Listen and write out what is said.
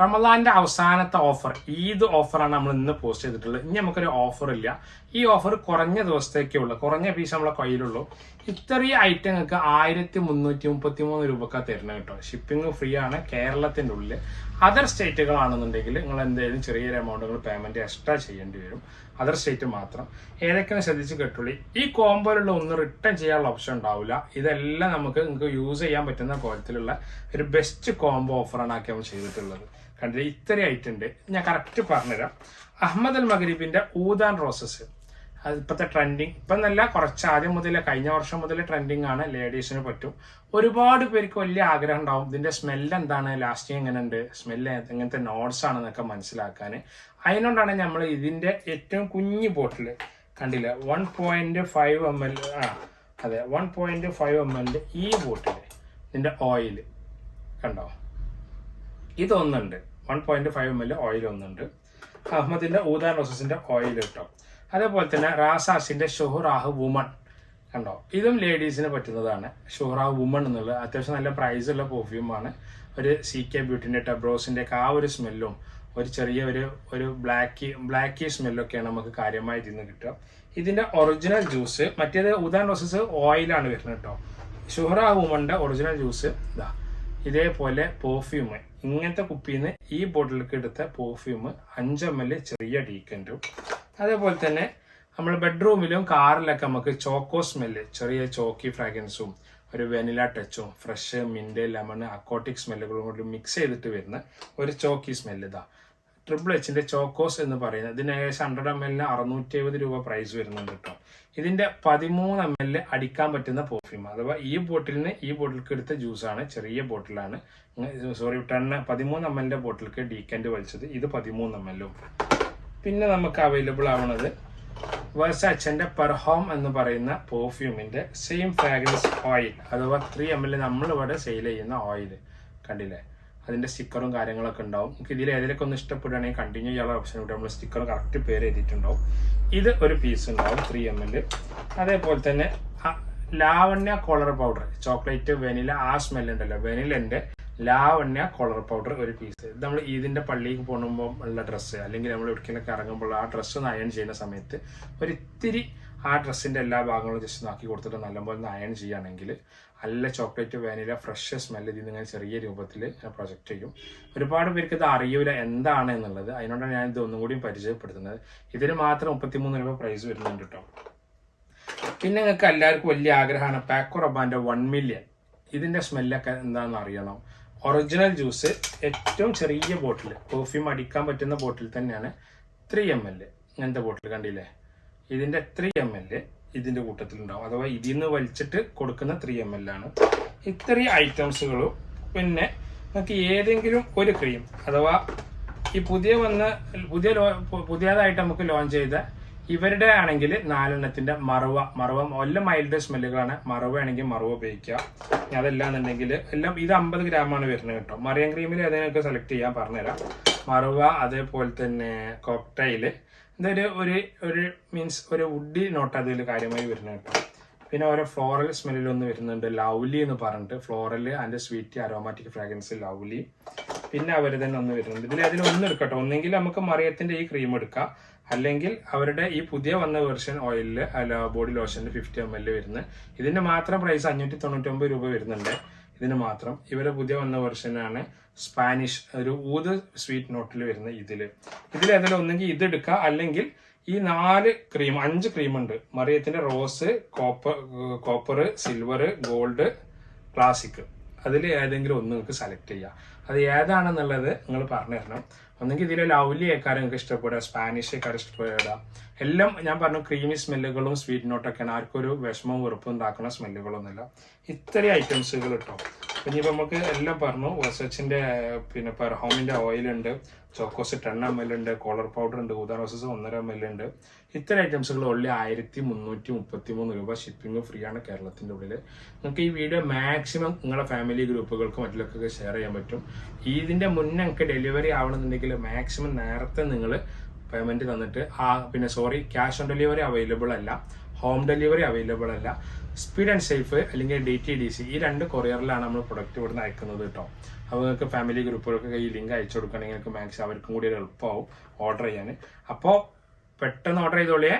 റമദാന്റെ അവസാനത്തെ ഓഫർ, ഈദ് ഓഫറാണ് നമ്മൾ ഇന്ന് പോസ്റ്റ് ചെയ്തിട്ടുള്ളത്. ഇനി നമുക്കൊരു ഓഫർ ഇല്ല. ഈ ഓഫർ കുറഞ്ഞ ദിവസത്തേക്കേ ഉള്ളൂ, കുറഞ്ഞ പീസ് നമ്മളെ കയ്യിലുള്ളൂ. ഇത്രയും ഐറ്റങ്ങൾക്ക് 1333 രൂപക്കാണ് തരുന്നത് കേട്ടോ. ഷിപ്പിംഗ് ഫ്രീ ആണ് കേരളത്തിന്റെ ഉള്ളിൽ. അതർ സ്റ്റേറ്റുകളാണെന്നുണ്ടെങ്കിൽ നിങ്ങൾ എന്തെങ്കിലും ചെറിയൊരു എമൗണ്ടുകൾ പേയ്മെന്റ് എക്സ്ട്രാ ചെയ്യേണ്ടി വരും. അതർ സ്റ്റേറ്റ് മാത്രം. ഏതൊക്കെയാണ് ശ്രദ്ധിച്ച് കേട്ടുള്ളൂ. ഈ കോമ്പോയിലുള്ള ഒന്നും റിട്ടേൺ ചെയ്യാനുള്ള ഓപ്ഷൻ ഉണ്ടാവില്ല. ഇതെല്ലാം നിങ്ങൾക്ക് യൂസ് ചെയ്യാൻ പറ്റുന്ന കോലത്തിലുള്ള ഒരു ബെസ്റ്റ് കോംബോ ഓഫറാണ് ആക്കി നമ്മൾ ചെയ്തിട്ടുള്ളത്. കണ്ടില്ല, ഇത്രയും ഐറ്റം ഉണ്ട്. ഞാൻ കറക്റ്റ് പറഞ്ഞുതരാം. അഹമ്മദ് അൽ മഗ്രിബിന്റെ ഊദാൻ റോസസ്, അത് ഇപ്പോഴത്തെ ട്രെൻഡിങ്, ഇപ്പം എന്നല്ല കുറച്ച് ആദ്യം മുതലേ കഴിഞ്ഞ വർഷം മുതൽ ട്രെൻഡിങ് ആണ്. ലേഡീസിന് പറ്റും. ഒരുപാട് പേർക്ക് വലിയ ആഗ്രഹം ഉണ്ടാവും ഇതിന്റെ സ്മെല്ല് എന്താണ്, ലാസ്റ്റിങ് എങ്ങനെയുണ്ട്, സ്മെല്ല് എങ്ങനത്തെ നോട്ട്സ് ആണെന്നൊക്കെ മനസ്സിലാക്കാൻ. അതിനോണ്ടാണ് നമ്മൾ ഇതിന്റെ ഏറ്റവും കുഞ്ഞു ബോട്ടിൽ കണ്ടില്ല, 1.5 ml, അതെ 1.5 ml ഈ ബോട്ടിൽ ഇതിന്റെ ഓയിൽ കണ്ടോ, ഇതൊന്നുണ്ട്. 1.5 ml ഓയിൽ ഒന്നുണ്ട്. അഹമ്മദിന്റെ ഊദാൻ റോസസിന്റെ ഓയിൽ കിട്ടും. അതേപോലെ തന്നെ റാസാസിന്റെ ഷുഹറാഹ് വുമൺ കണ്ടോ, ഇതും ലേഡീസിന് പറ്റുന്നതാണ്. ഷുഹറാഹ് വുമൺ എന്നുള്ളത് അത്യാവശ്യം നല്ല പ്രൈസ് ഉള്ള പെർഫ്യൂമാണ്. ഒരു CK ബ്യൂട്ടിന്റെ ടെബ്രോസിന്റെ ഒക്കെ ആ ഒരു സ്മെല്ലും ഒരു ചെറിയ ഒരു ബ്ലാക്കി സ്മെല്ലൊക്കെയാണ് നമുക്ക് കാര്യമായി ഇതിന് കിട്ടുക. ഇതിന്റെ ഒറിജിനൽ ജ്യൂസ്, മറ്റേത് ഊദാൻ റോസസ് ഓയിലാണ് വരുന്നത് കേട്ടോ. ഷുഹറാഹ് വുമണിന്റെ ഒറിജിനൽ ജ്യൂസ് ഇതാ ഇതേപോലെ പെർഫ്യൂം ഇങ്ങനത്തെ കുപ്പിയിൽ നിന്ന് ഈ ബോട്ടിലേക്ക് എടുത്ത പെർഫ്യൂം 5 ml ചെറിയ ഡീക്കൻറ്റും. അതേപോലെ തന്നെ നമ്മൾ ബെഡ്റൂമിലും കാറിലൊക്കെ നമുക്ക് ചോക്കോ സ്മെല്ല്, ചെറിയ ചോക്കി ഫ്രാഗ്രൻസും ഒരു വെനില ടച്ചും ഫ്രഷ് മിന്റ് ലെമൺ അക്കോട്ടിക് സ്മെല്ലുകളും കൂടി മിക്സ് ചെയ്തിട്ട് വരുന്ന ഒരു ചോക്കി സ്മെല്ല്. ഇതാ HHന്റെ ചോക്കോസ് എന്ന് പറയുന്നത്. ഇതിന് ഏകദേശം 100 ml 670 രൂപ പ്രൈസ് വരുന്നുണ്ട് കേട്ടോ. ഇതിന്റെ 13 ml അടിക്കാൻ പറ്റുന്ന പെർഫ്യൂം, അഥവാ ഈ ബോട്ടിലിന് ഈ ബോട്ടിലേക്ക് എടുത്ത ജ്യൂസാണ്. ചെറിയ ബോട്ടിലാണ്, 13 ml ബോട്ടിലേക്ക് ഡീക്കൻറ്റ് വലിച്ചത്. ഇത് 13 ml. പിന്നെ നമുക്ക് അവൈലബിൾ ആവുന്നത് വെർസാച്ചന്റെ പെർഹോം എന്ന് പറയുന്ന പെർഫ്യൂമിന്റെ സെയിം ഫ്രാഗ്രൻസ് ഓയിൽ, അഥവാ 3 ml നമ്മളിവിടെ സെയിൽ ചെയ്യുന്ന ഓയിൽ കണ്ടില്ലേ. അതിന്റെ സ്റ്റിക്കറും കാര്യങ്ങളൊക്കെ ഉണ്ടാവും. നമുക്ക് ഇതിൽ ഏതിലൊക്കെ ഒന്ന് ഇഷ്ടപ്പെടുകയാണെങ്കിൽ കണ്ടിന്യൂ ചെയ്യാനുള്ള ഓപ്ഷൻ ഇവിടെ നമ്മൾ സ്റ്റിക്കറും കറക്റ്റ് പേര് എഴുതിയിട്ടുണ്ടാവും. ഇത് ഒരു പീസ് ഉണ്ടാവും 3 ml. അതേപോലെ തന്നെ ലാവണ്യ കോളർ പൗഡർ, ചോക്ലേറ്റ് വെനില ആ സ്മെല്ല് ഉണ്ടല്ലോ, വെനിലന്റെ ലാവണ്യ കോളർ പൗഡർ ഒരു പീസ്. ഇത് നമ്മൾ ഇതിന്റെ പള്ളിക്ക് പോകുമ്പോൾ ഉള്ള ഡ്രസ്സ്, അല്ലെങ്കിൽ നമ്മൾ എവിടേക്കൊക്കെ ഇറങ്ങുമ്പോൾ ആ ഡ്രസ്സ് ഒന്ന് അയൺ ചെയ്യുന്ന സമയത്ത് ഒരിത്തിരി ആ ഡ്രസ്സിന്റെ എല്ലാ ഭാഗങ്ങളും ജസ്റ്റ് നാക്കി കൊടുത്തിട്ട് നല്ലപോലെ ഒന്ന് അയൺ ചെയ്യുകയാണെങ്കിൽ നല്ല ചോക്ലേറ്റ് വെനില ഫ്രഷ് സ്മെല്ല് ഇതിൽ നിന്ന് ചെറിയ രൂപത്തിൽ പ്രൊജക്റ്റ് ചെയ്യും. ഒരുപാട് പേർക്ക് ഇത് അറിയൂല എന്താണ് എന്നുള്ളത്. അതിനോടാണ് ഞാൻ ഇത് ഒന്നും കൂടി പരിചയപ്പെടുത്തുന്നത്. ഇതിന് മാത്രം 33 രൂപ പ്രൈസ് വരുന്നുണ്ട് കേട്ടോ. പിന്നെ നിങ്ങൾക്ക് എല്ലാവർക്കും വലിയ ആഗ്രഹമാണ് പാക്കോ റബാന്റെ 1 million. ഇതിന്റെ സ്മെല്ലൊക്കെ എന്താണെന്ന് അറിയണം. ഒറിജിനൽ ജ്യൂസ് ഏറ്റവും ചെറിയ ബോട്ടിൽ, പെർഫ്യൂം അടിക്കാൻ പറ്റുന്ന ബോട്ടിൽ തന്നെയാണ്. 3 ml ഇങ്ങനത്തെ ബോട്ടിൽ കണ്ടില്ലേ, ഇതിന്റെ 3 ml ഇതിന്റെ കൂട്ടത്തിലുണ്ടാവും. അഥവാ ഇതിൽ നിന്ന് വലിച്ചിട്ട് കൊടുക്കുന്ന 3 ml ആണ്. ഇത്രയും ഐറ്റംസുകളും പിന്നെ നമുക്ക് ഏതെങ്കിലും ഒരു ക്രീം, അഥവാ ഈ പുതിയതായിട്ട് നമുക്ക് ലോഞ്ച് ചെയ്ത ഇവരുടെ ആണെങ്കിൽ 4 എണ്ണത്തിന്റെ മറവ എല്ലാം മൈൽഡ് സ്മെല്ലുകളാണ്. മറവ ആണെങ്കിൽ മറവ ഉപയോഗിക്കുക. അതല്ലാന്നുണ്ടെങ്കിൽ എല്ലാം ഇത് 50 ഗ്രാമാണ് വരുന്നത് കേട്ടോ. മറിയം ക്രീമിൽ ഏതെങ്കിലും സെലക്ട് ചെയ്യാൻ പറഞ്ഞുതരാം. മറവ, അതേപോലെ തന്നെ കോക്ടൈല്, ഇതൊരു ഒരു മീൻസ് ഒരു വുഡി നോട്ട് അതിൽ കാര്യമായി വരുന്നത് കേട്ടോ. പിന്നെ ഓരോ ഫ്ലോറൽ സ്മെല്ലിലൊന്ന് വരുന്നുണ്ട്, ലവ്ലി എന്ന് പറഞ്ഞിട്ട്, floral and sweet aromatic fragrance lovely. പിന്നെ അവർ തന്നെ ഒന്ന് വരുന്നുണ്ട്. ഇതിൽ ഒന്ന് എടുക്കട്ടോ. ഒന്നെങ്കിൽ നമുക്ക് മറിയത്തിന്റെ ഈ ക്രീം എടുക്കാം, അല്ലെങ്കിൽ അവരുടെ ഈ പുതിയ വന്ന വെർഷൻ ഓയിലില് അല്ല ബോഡി ലോഷന്റെ 50 ml വരുന്നത്. ഇതിന്റെ മാത്രം പ്രൈസ് 599 രൂപ വരുന്നുണ്ട്. ഇതിന് മാത്രം ഇവരുടെ പുതിയ വന്ന വെർഷനാണ് സ്പാനിഷ്, ഒരു ഊത് സ്വീറ്റ് നോട്ടിൽ വരുന്ന. ഇതിലേതെങ്കിലും ഒന്നെങ്കിൽ ഇത് എടുക്കുക, അല്ലെങ്കിൽ ഈ 5 ക്രീം ഉണ്ട്. മറിയത്തിന്റെ rose, copper, silver, gold, classic. അതിൽ ഏതെങ്കിലും ഒന്ന് നിങ്ങൾക്ക് സെലക്ട് ചെയ്യാം. അത് ഏതാണെന്നുള്ളത് നിങ്ങൾ പറഞ്ഞു തരണം. ഒന്നെങ്കിൽ ഇതിലെ ലവ്ലി ആൾക്കാർ നിങ്ങൾക്ക് ഇഷ്ടപ്പെടുക, സ്പാനിഷ് ആൾക്കാർ ഇഷ്ടപ്പെടുക. എല്ലാം ഞാൻ പറഞ്ഞു ക്രീമി സ്മെല്ലുകളും സ്വീറ്റ് നോട്ടൊക്കെയാണ്. ആർക്കും ഒരു വിഷമവും വെറുപ്പും ഉണ്ടാക്കുന്ന സ്മെല്ലുകളൊന്നുമില്ല. ഇത്രയും ഐറ്റംസുകൾ കിട്ടും. ഇനിയിപ്പോൾ നമുക്ക് എല്ലാം പറഞ്ഞു. വെർസാച്ചിന്റെ പിന്നെ പെർഹോമിന്റെ ഓയിലുണ്ട്, ചോക്കോസ് 10 ml ഉണ്ട്, കോളർ പൗഡർ ഉണ്ട്, ഊദാൻ റോസസ് 1.5 ml ഉണ്ട്. ഇത്തരം ഐറ്റംസുകൾ ഉള്ളി 1333 രൂപ. ഷിപ്പിംഗ് ഫ്രീ ആണ് കേരളത്തിന്റെ ഉള്ളിൽ. നിങ്ങൾക്ക് ഈ വീഡിയോ മാക്സിമം നിങ്ങളുടെ ഫാമിലി ഗ്രൂപ്പുകൾക്കും മറ്റുള്ളവർക്കൊക്കെ ഷെയർ ചെയ്യാൻ പറ്റും. ഇതിന്റെ മുന്നേ നിങ്ങൾക്ക് ഡെലിവറി ആവണമെന്നുണ്ടെങ്കിൽ മാക്സിമം നേരത്തെ നിങ്ങൾ പേയ്മെന്റ് തന്നിട്ട് പിന്നെ ക്യാഷ് ഓൺ ഡെലിവറി അവൈലബിൾ അല്ല, ഹോം ഡെലിവറി അവൈലബിൾ അല്ല. സ്പീഡ് ആൻഡ് സേഫ് അല്ലെങ്കിൽ DTDC ഈ 2 കൊറിയറിലാണ് നമ്മൾ പ്രൊഡക്റ്റ് ഇവിടുന്ന് അയക്കുന്നത് കേട്ടോ. അപ്പോൾ നിങ്ങൾക്ക് ഫാമിലി ഗ്രൂപ്പുകൾക്ക് ഈ ലിങ്ക് അയച്ചു കൊടുക്കുകയാണെങ്കിൽ നിങ്ങൾക്ക് മാക്സിമം അവർക്കും കൂടി ഒരു എളുപ്പമാവും ഓർഡർ ചെയ്യാൻ. അപ്പോൾ പെട്ടെന്ന് ഓർഡർ ചെയ്തോളിയേ.